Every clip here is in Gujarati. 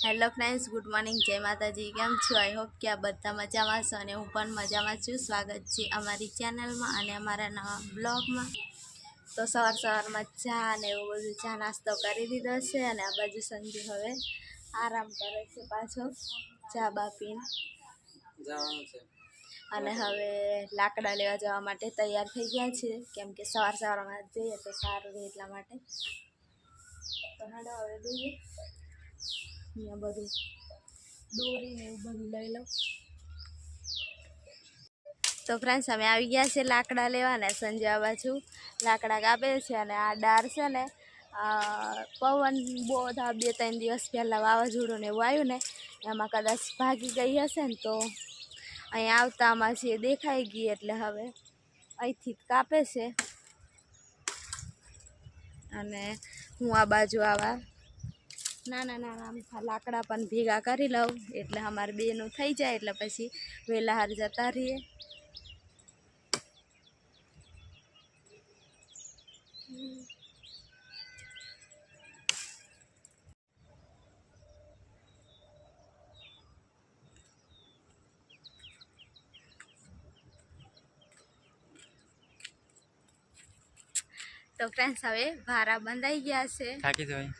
હેલો ફ્રેન્ડ્સ, ગુડ મોર્નિંગ, જય માતાજી. કેમ છો? આઈ હોપ કે આ બધા મજામાં છો અને હું પણ મજામાં છું. સ્વાગત છે અમારી ચેનલમાં અને અમારા નવા બ્લોગમાં. તો સવારમાં ચા ને એવું બધું ચા નાસ્તો કરી દીધો છે અને આ બાજુ સંજુ હવે આરામ કરે છે પાછો ચા બા પીને જવાનું છે અને હવે લાકડા લેવા જવા માટે તૈયાર થઈ ગયા છે, કેમ કે સવારમાં જઈએ તો સારું રહે એટલા માટે. તો હેડો હવે જોઈએ, અહીંયા બધું દોરી ને એવું બધું લઈ લઉં. તો ફ્રેન્ડ્સ, અમે આવી ગયા છે લાકડા લેવા ને સંજય આ બાજુ લાકડા કાપે છે અને આ ડાર છે ને પવન બહુ થા 2-3 દિવસ પહેલાં વાવાઝોડું ને એવું આવ્યું ને એમાં કદાચ ભાગી ગઈ હશે ને, તો અહીંયા આવતામાં છે દેખાઈ ગઈ એટલે હવે અહીંથી કાપે છે. અને હું આ બાજુ આવા નાના લાકડા પણ ભેગા કરી લઉં એટલે અમારે બેનું થઈ જાય એટલે પછી વહેલા હાર જતા રહીએ. તો ફ્રેન્ડ્સ, હવે ભારા બંધાઈ ગયા છે. થાકી જવાય,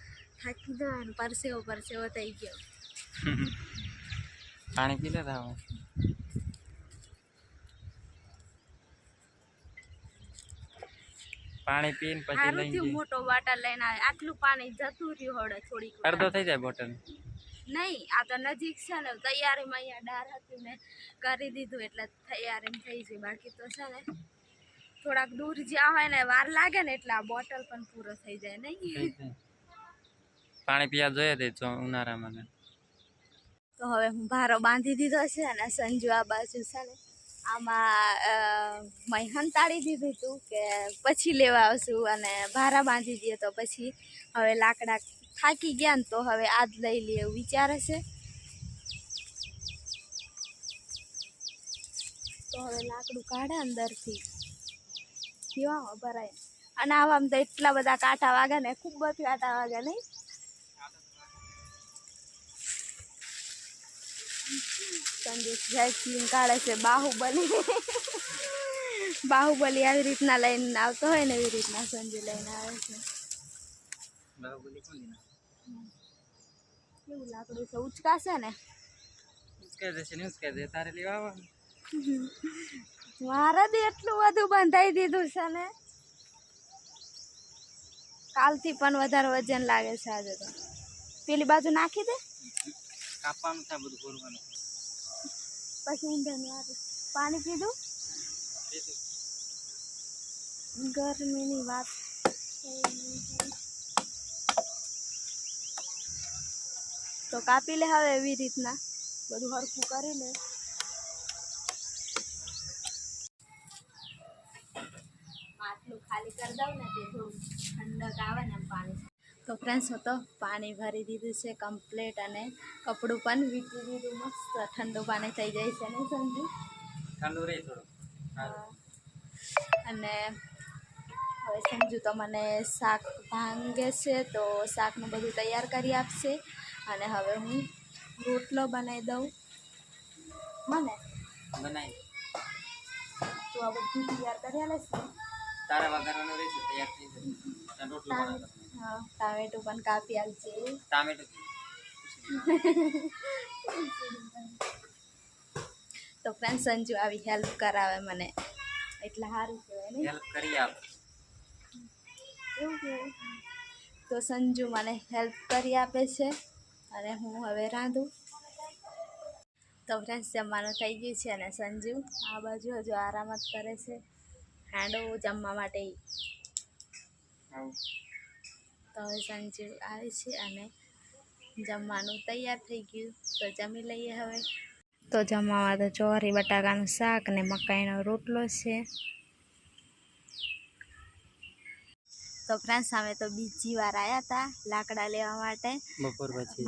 થાકી જવાનું, પરસેવો થઈ ગયો. પાણી પી લેતા પાણી પીને પછી લઈ જઈએ. મોટો બોટલ લઈને આવે, આટલું પાણી જતું રહ્યું હોડે થોડીક અડધો થઈ જાય બોટલ. નહીં, આ તો નજીક છે ને, તૈયારીમાં અહીંયા ડાર હતી ને કરી દીધું એટલે તૈયારી થઈ જાય. બાકી તો છે ને થોડાક દૂર જ્યાં હોય ને વાર લાગે ને એટલે આ બોટલ પણ પૂરો થઈ જાય. નહીં, પાણી પીવા જોઈએ તે ઉનાળામાં. તો હવે હું ભારો બાંધી દીધો છે અને સંજુ આ બાજુ છે ને આમાં હંતાડી દીધું હતું કે પછી લેવા આવશું અને ભારા બાંધી દઈએ તો પછી હવે લાકડા થાકી ગયા ને તો હવે આજ લઈ લઈએ એવું વિચારે છે. તો હવે લાકડું કાઢે અંદરથી કેવા ભરાય અને આવામાં તો એટલા બધા કાંટા વાગે ને, ખૂબ જ કાંટા વાગે. નહીં, સંદેશ કાઢે છે બાહુબલી આવી રીતના લઈને આવતો હોય ને એવી રીતના સંજુ લઈને આવે છે. કેવું લાકડું છે, ઉચકાશે ને? તારે લેવા આવવાનું મારા દી એટલું બધું બંધાઈ દીધું છે ને, કાલથી પણ વધારે વજન લાગે છે. આજે તો પેલી બાજુ નાખી દે, કાપવાનું છે બધું પૂરવાનું. પછી પાણી પીધું, ગરમીની વાત. તો કાપી લે હવે એવી રીતના બધું હરખું કરી લે. માટલું ખાલી કરી દઉં ને તે થોડું ઠંડક આવે ને પાણી. તો ફ્રેન્ડ્સ, હું તો પાણી ભરી દીધું છે કમ્પ્લીટ અને કપડું પણ વીટી દીધું. મસ્ત ઠંડુ પાણી થઈ જાય છે ને સંજુ? ઠંડુ રહે થોડું. અને હવે સંજુ તો મને શાક ભાંગે છે તો શાકનું બધું તૈયાર કરી આપશે અને હવે હું રોટલો બનાવી દઉં. મને બનાવી તો આ બધું તૈયાર કરી આલે છે. તારા વઘારવાનું રહેશે, તૈયાર થઈ જશે. રોટલો બનાવતો. હા, ટામેટું પણ કાપી આપજે. ટામેટું તો ફ્રેન્ડ, સંજુ આવી હેલ્પ કરાવે મને એટલે સારું કહેવાય ને. હેલ્પ કરી આપ એવું કહેવાય. તો સંજુ મને હેલ્પ કરી આપે છે અને હું હવે રાંધું. તો ફ્રેન્ડ્સ, જમવાનું થઈ ગયું છે અને સંજુ આ બાજુ હજુ આરામ જ કરે છે. હાંડો જમવા માટે. તો હવે સંજુ આવે છે અને જમવાનું તૈયાર થઈ ગયું તો જમી લઈએ હવે. તો જમવામાં તો ચોરી બટાકાનું શાક ને મકાઈનો રોટલો છે. તો ફ્રેન્ડ્સ, અમે તો બીજી વાર આવ્યા હતા લાકડા લેવા માટે.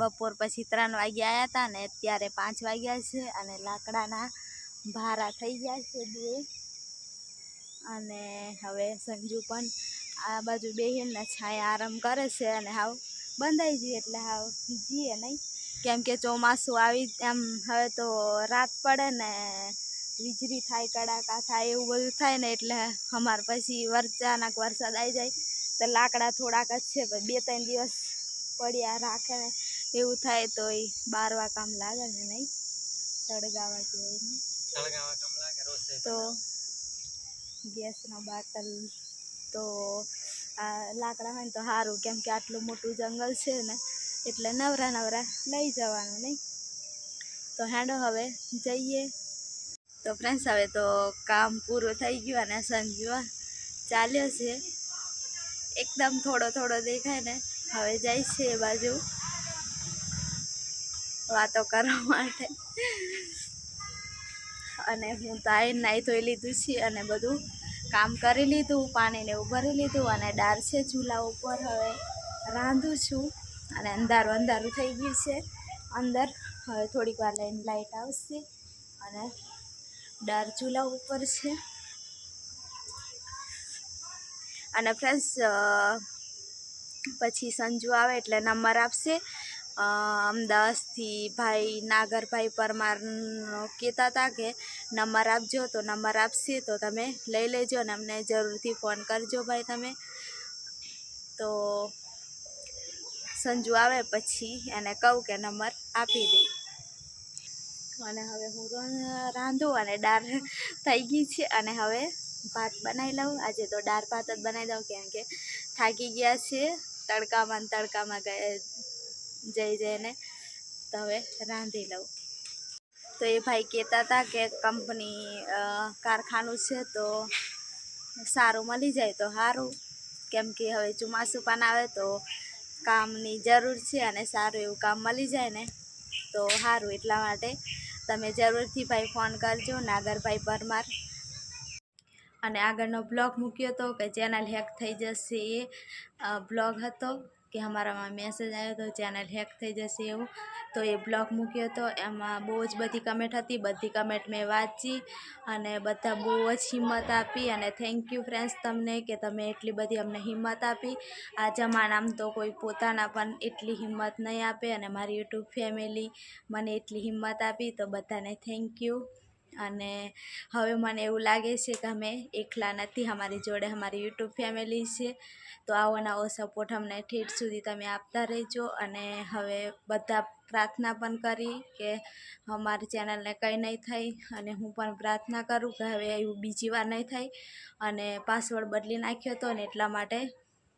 બપોર પછી 3 વાગે આવ્યા હતા ને અત્યારે 5 વાગ્યા છે અને લાકડાના ભારા થઈ ગયા છે 2. અને હવે સંજુ પણ આ બાજુ બેહીને છાયા આરામ કરે છે અને હાવ બંધાઈ જઈએ એટલે હાવ જીએ નહીં. કેમ કે ચોમાસું આવી એમ હવે તો રાત પડે ને વીજળી થાય, કડાકા થાય, એવું બધું થાય ને એટલે અમારે પછી અચાનક વરસાદ આવી જાય તો લાકડા થોડાક જ છે, પણ 2-3 દિવસ પડ્યા રાખે ને એવું થાય તો એ બારવા કામ લાગે ને નહીં સળગાવા જોઈએ ને. તો ગેસના બાટલ તો આ લાકડા હોય ને તો સારું, કેમ કે આટલું મોટું જંગલ છે ને એટલે નવરા લઈ જવાનું નહીં. તો હેડો હવે જઈએ. તો ફ્રેન્ડ્સ હવે તો કામ પૂરું થઈ ગયું અને સંજવા ચાલ્યો છે, એકદમ થોડો દેખાય ને. હવે જાય છે એ બાજુ વાતો કરવા માટે. અને હું તો આવીને નાહી ધોઈ લીધું છે અને બધું કામ કરી લીધું, પાણીને એવું ભરી લીધું અને દાળ છે ચૂલા ઉપર. હવે રાંધું છું અને અંધારું થઈ ગયું છે અંદર. હવે થોડીક વાર લઈને લાઈટ આવશે અને દાળ ચૂલા ઉપર છે. અને ફ્રેન્ડ્સ પછી સંજુ આવે એટલે નંબર આપશે. અમદાવાદથી ભાઈ નાગરભાઈ પરમાર કહેતા હતા કે નંબર આપજો, તો નંબર આપશે તો તમે લઈ લેજો અને અમને જરૂરથી ફોન કરજો ભાઈ તમે. તો સંજુ આવે પછી એને કહું કે નંબર આપી દે. અને હવે હું રાંધું અને દાળ થઈ ગઈ છે અને હવે ભાત બનાવી લઉં. આજે તો દાળ ભાત જ બનાવી દઉં કેમ કે થાકી ગયા છે તડકામાં જઈને. તો હવે રાંધી લઉં. તો એ ભાઈ કહેતા હતા કે કંપની કારખાનું છે તો સારું મળી જાય તો સારું, કેમ કે હવે ચોમાસું પણ આવે તો કામની જરૂર છે અને સારું એવું કામ મળી જાય ને તો સારું. એટલા માટે તમે જરૂરથી ભાઈ ફોન કરજો, નાગરભાઈ પરમાર. અને આગળનો બ્લોગ મૂક્યો હતો કે ચેનલ હેક થઈ જશે, એ બ્લોગ હતો કે અમારામાં મેસેજ આવ્યો હતો ચેનલ હેક થઈ જશે એવું. તો એ બ્લોગ મૂક્યો હતો, એમાં બહુ જ બધી કમેન્ટ હતી. બધી કમેન્ટ મેં વાંચી અને બધા બહુ જ હિંમત આપી. અને થેન્ક યુ ફ્રેન્ડ્સ તમને કે તમે એટલી બધી અમને હિંમત આપી. આ જમાનામાં તો કોઈ પોતાના પણ એટલી હિંમત નહીં આપે અને મારી યુટ્યુબ ફેમિલી મને એટલી હિંમત આપી, તો બધાને થેન્ક યુ. અને હવે મને એવું લાગે છે કે અમે એકલા નથી, અમારી જોડે અમારી યુટ્યુબ ફેમિલી છે. તો આવો સપોર્ટ અમને ઠેઠ સુધી તમે આપતા રહેજો. અને હવે બધા પ્રાર્થના પણ કરી કે અમારી ચેનલને કંઈ નહીં થાય. અને હું પણ પ્રાર્થના કરું કે હવે એવું બીજી વાર નહીં થાય. અને પાસવર્ડ બદલી નાખ્યો હતો ને એટલા માટે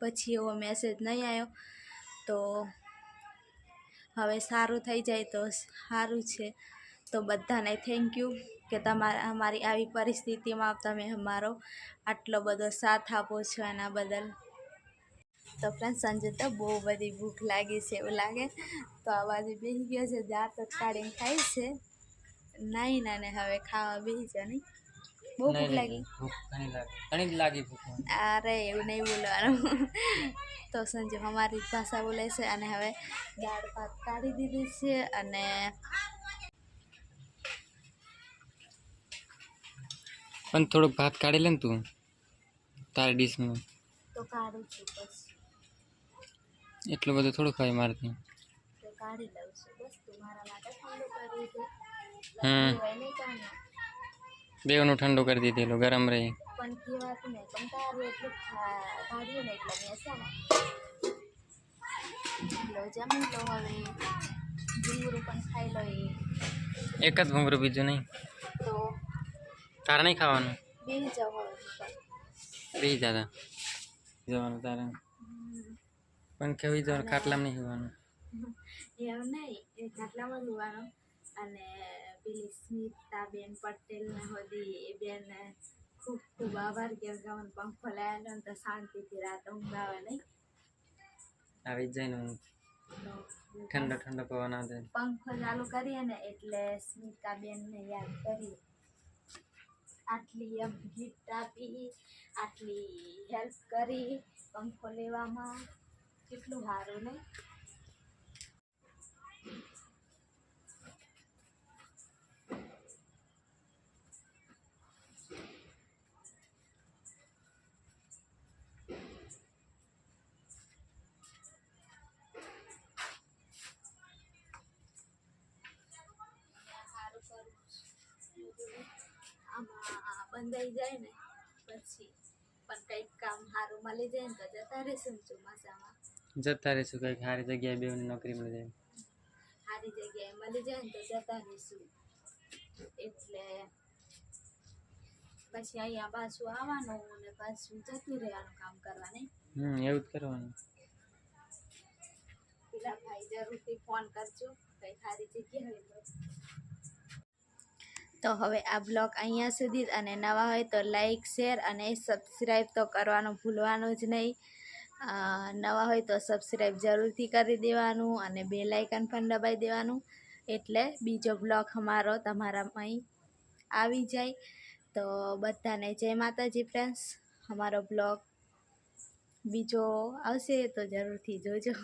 પછી એવો મેસેજ નહીં આવ્યો. તો હવે સારું થઈ જાય તો સારું છે. તો બધાને થેન્ક યુ કે અમારી આવી પરિસ્થિતિમાં તમે અમારો આટલો બધો સાથ આપો છો એના બદલ. તો ફ્રેન્ડ્સ સંજે તો બહુ બધી ભૂખ લાગી છે એવું લાગે, તો આ બાજુ બેસી ગયો છે, દાંત જ કાઢીને ખાય છે. નહીં ને હવે ખાવા બેસી જાય. નહીં બહુ ભૂખ લાગી, ઘણી લાગી ભૂખ. અરે એવું નહીં બોલવાનું. તો સંજુ અમારી ભાષા બોલે છે. અને હવે દાળ ભાત કાઢી દીધી છે અને પણ થોડોક ભાત કાઢી લે ને તું તારી ડીશમાં. તો કાઢું છું પછી, એટલું બધું થોડું ખાય મારથી. તો કાઢી લઉં છું બસ. તું મારા માટે ઠંડુ કરી દે. નહીં કાઢના બેવનું ઠંડુ કરી દીધેલું, ગરમ રહી. પણ કહેવાતું નહીં, પણ તારું એટલું કાઢ્યું ને એટલે મેં છે ને લો જમી લો. હવે ડુંગળું પણ ખાઈ લો. એક જ ભૂંગળું, બીજું નહીં. તો તારે નહીં ખાવાનું? બેસી જાઓ હવે. બેસી જતા જવાનું તારે પણ કેવી જવાનું, ખાટલામાં નહીં હોવાનું. એવું નહીં, એ ખાટલામાં જોવાનું. અને પેલી સ્મિતાબેન પટેલને હોદી એ બેન ખૂબ ખૂબ આભાર કે મને પંખો લાવ્યા ને તો શાંતિથી રાત ઊંઘ આવે. નહીં આવી જ જાય ને ઠંડો ઠંડો પવન આવે. પંખો ચાલુ કરીએ ને એટલે સ્મિતાબેનને યાદ કરીએ. આટલી એમ ગિફ્ટ આપી, આટલી હેલ્પ કરી પંખો લેવામાં, કેટલું સારું. નહીં બંધાઈ જાય ને પછી પણ કંઈક કામ સારું મળી જાય ને તો જતા રહીશું ને ચોમાસામાં. જતા રહીશું કંઈક સારી જગ્યાએ બેવની નોકરી મળી જાય. સારી જગ્યાએ મળી જાય ને તો જતા રહીશું. એટલે પછી અહીંયા પાછું આવવાનું ને પાછું જતું રહેવાનું કામ કરવાની. એવું જ કરવાનું. પેલા ભાઈ જરૂરથી ફોન કરજો કઈ સારી જગ્યા હોય તો હવે આ બ્લોગ અહીંયા સુધી જ, અને નવા હોય તો લાઈક શેર અને સબસ્ક્રાઈબ તો કરવાનું ભૂલવાનું જ નહીં. નવા હોય તો સબસ્ક્રાઈબ જરૂરથી કરી દેવાનું અને બેલ આઇકન પણ દબાવી દેવાનું, એટલે બીજો બ્લોગ અમારો તમારામાં આવી જાય. તો બધાને જય માતાજી ફ્રેન્ડ્સ. અમારો બ્લોગ બીજો આવશે તો જરૂરથી જોજો.